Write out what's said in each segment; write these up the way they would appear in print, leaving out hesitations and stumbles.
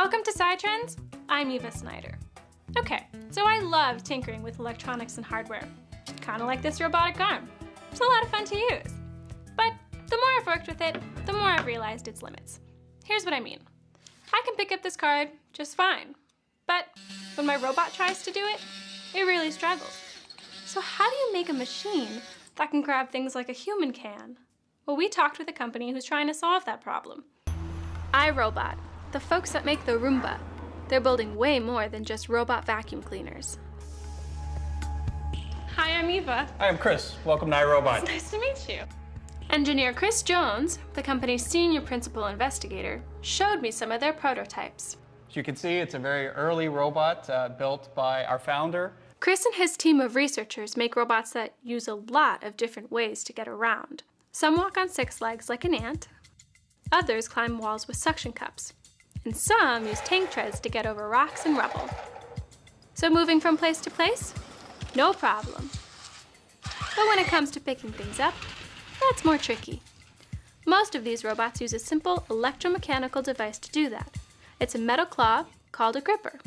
Welcome to SciTrends. I'm Eva Snyder. Okay, so I love tinkering with electronics and hardware. Kind of like this robotic arm. It's a lot of fun to use. But the more I've worked with it, the more I've realized its limits. Here's what I mean. I can pick up this card just fine. But when my robot tries to do it, it really struggles. So how do you make a machine that can grab things like a human can? Well, we talked with a company who's trying to solve that problem. iRobot, the folks that make the Roomba. They're building way more than just robot vacuum cleaners. Hi, I'm Eva. Hi, I'm Chris. Welcome to iRobot. It's nice to meet you. Engineer Chris Jones, the company's senior principal investigator, showed me some of their prototypes. As you can see, it's a very early robot built by our founder. Chris and his team of researchers make robots that use a lot of different ways to get around. Some walk on 6 legs like an ant. Others climb walls with suction cups. And some use tank treads to get over rocks and rubble. So moving from place to place? No problem. But when it comes to picking things up, that's more tricky. Most of these robots use a simple electromechanical device to do that. It's a metal claw called a gripper.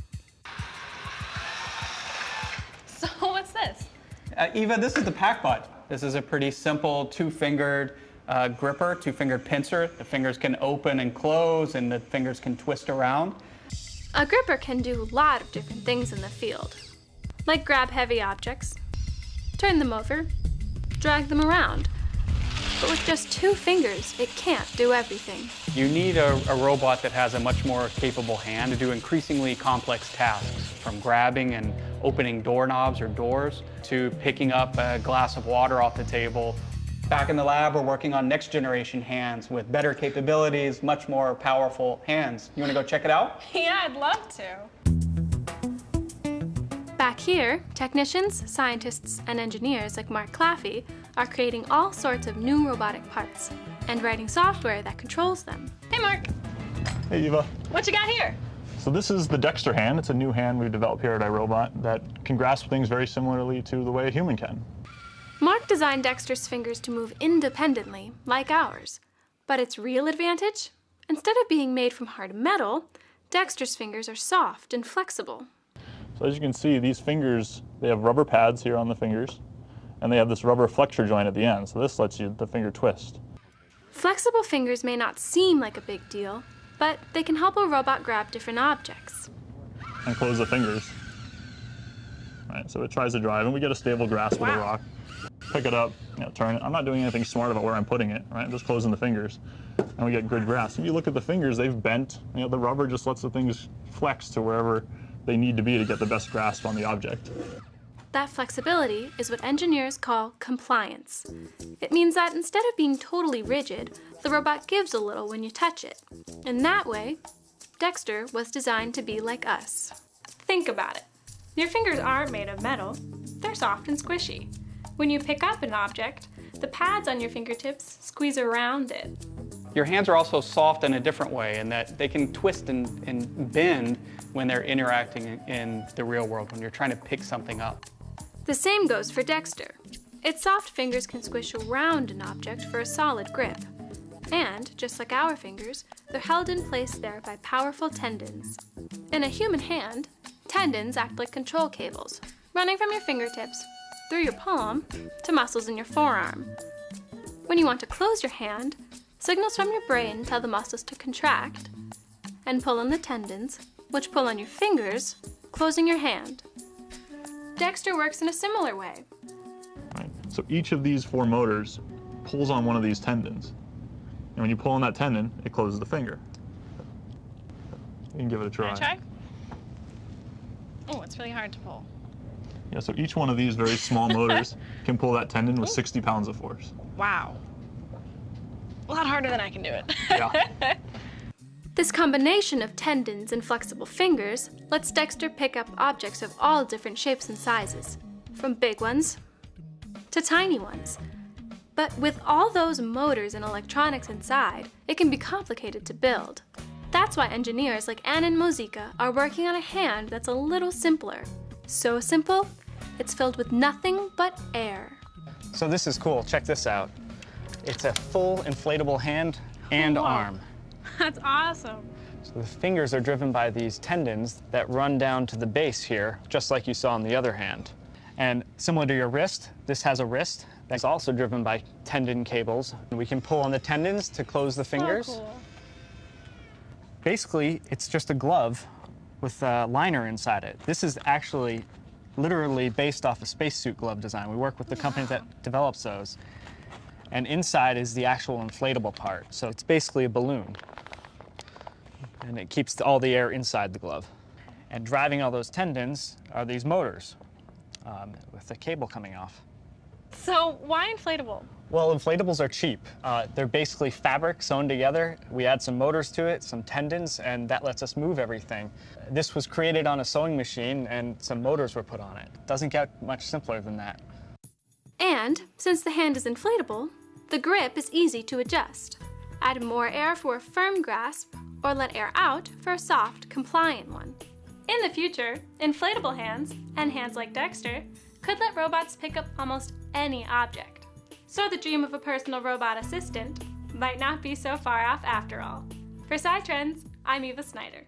So what's this? Eva, this is the PackBot. This is a pretty simple two-fingered gripper, two-fingered pincer. The fingers can open and close, and the fingers can twist around. A gripper can do a lot of different things in the field, like grab heavy objects, turn them over, drag them around. But with just 2 fingers, it can't do everything. You need a robot that has a much more capable hand to do increasingly complex tasks, from grabbing and opening doorknobs or doors to picking up a glass of water off the table. Back in the lab, we're working on next generation hands with better capabilities, much more powerful hands. You want to go check it out? Yeah, I'd love to. Back here, technicians, scientists, and engineers like Mark Claffey are creating all sorts of new robotic parts and writing software that controls them. Hey, Mark. Hey, Eva. What you got here? So this is the Dexter hand. It's a new hand we've developed here at iRobot that can grasp things very similarly to the way a human can. Mark designed Dexter's fingers to move independently, like ours. But its real advantage? Instead of being made from hard metal, Dexter's fingers are soft and flexible. So as you can see, these fingers, they have rubber pads here on the fingers, and they have this rubber flexure joint at the end, so this lets the finger twist. Flexible fingers may not seem like a big deal, but they can help a robot grab different objects. And close the fingers. Right, so it tries to drive, and we get a stable grasp with a rock. Pick it up, turn it. I'm not doing anything smart about where I'm putting it, right? I'm just closing the fingers, and we get good grasp. If you look at the fingers, they've bent. The rubber just lets the things flex to wherever they need to be to get the best grasp on the object. That flexibility is what engineers call compliance. It means that instead of being totally rigid, the robot gives a little when you touch it. In that way, Dexter was designed to be like us. Think about it. Your fingers aren't made of metal. They're soft and squishy. When you pick up an object, the pads on your fingertips squeeze around it. Your hands are also soft in a different way in that they can twist and bend when they're interacting in the real world, when you're trying to pick something up. The same goes for Dexter. Its soft fingers can squish around an object for a solid grip. And, just like our fingers, they're held in place there by powerful tendons. In a human hand, tendons act like control cables, running from your fingertips, through your palm, to muscles in your forearm. When you want to close your hand, signals from your brain tell the muscles to contract and pull on the tendons, which pull on your fingers, closing your hand. Dexter works in a similar way. Right. So each of these 4 motors pulls on one of these tendons. And when you pull on that tendon, it closes the finger. You can give it a try. Can I try? Oh, it's really hard to pull. Yeah, so each one of these very small motors can pull that tendon with 60 pounds of force. Wow. A lot harder than I can do it. Yeah. This combination of tendons and flexible fingers lets Dexter pick up objects of all different shapes and sizes, from big ones to tiny ones. But with all those motors and electronics inside, it can be complicated to build. That's why engineers like Ann Mozica are working on a hand that's a little simpler. So simple, it's filled with nothing but air. So this is cool. Check this out. It's a full inflatable hand and Whoa. arm. That's awesome. So the fingers are driven by these tendons that run down to the base here, just like you saw on the other hand. And similar to your wrist, this has a wrist that's also driven by tendon cables. We can pull on the tendons to close the fingers. Oh, cool. Basically, it's just a glove with a liner inside it. This is actually literally based off a spacesuit glove design. We work with the company that develops those. And inside is the actual inflatable part. So it's basically a balloon. And it keeps all the air inside the glove. And driving all those tendons are these motors with the cable coming off. So why inflatable? Well, inflatables are cheap. They're basically fabric sewn together. We add some motors to it, some tendons, and that lets us move everything. This was created on a sewing machine, and some motors were put on it. Doesn't get much simpler than that. And since the hand is inflatable, the grip is easy to adjust. Add more air for a firm grasp, or let air out for a soft, compliant one. In the future, inflatable hands, and hands like Dexter, could let robots pick up almost any object. So the dream of a personal robot assistant might not be so far off after all. For SciTrends, I'm Eva Snyder.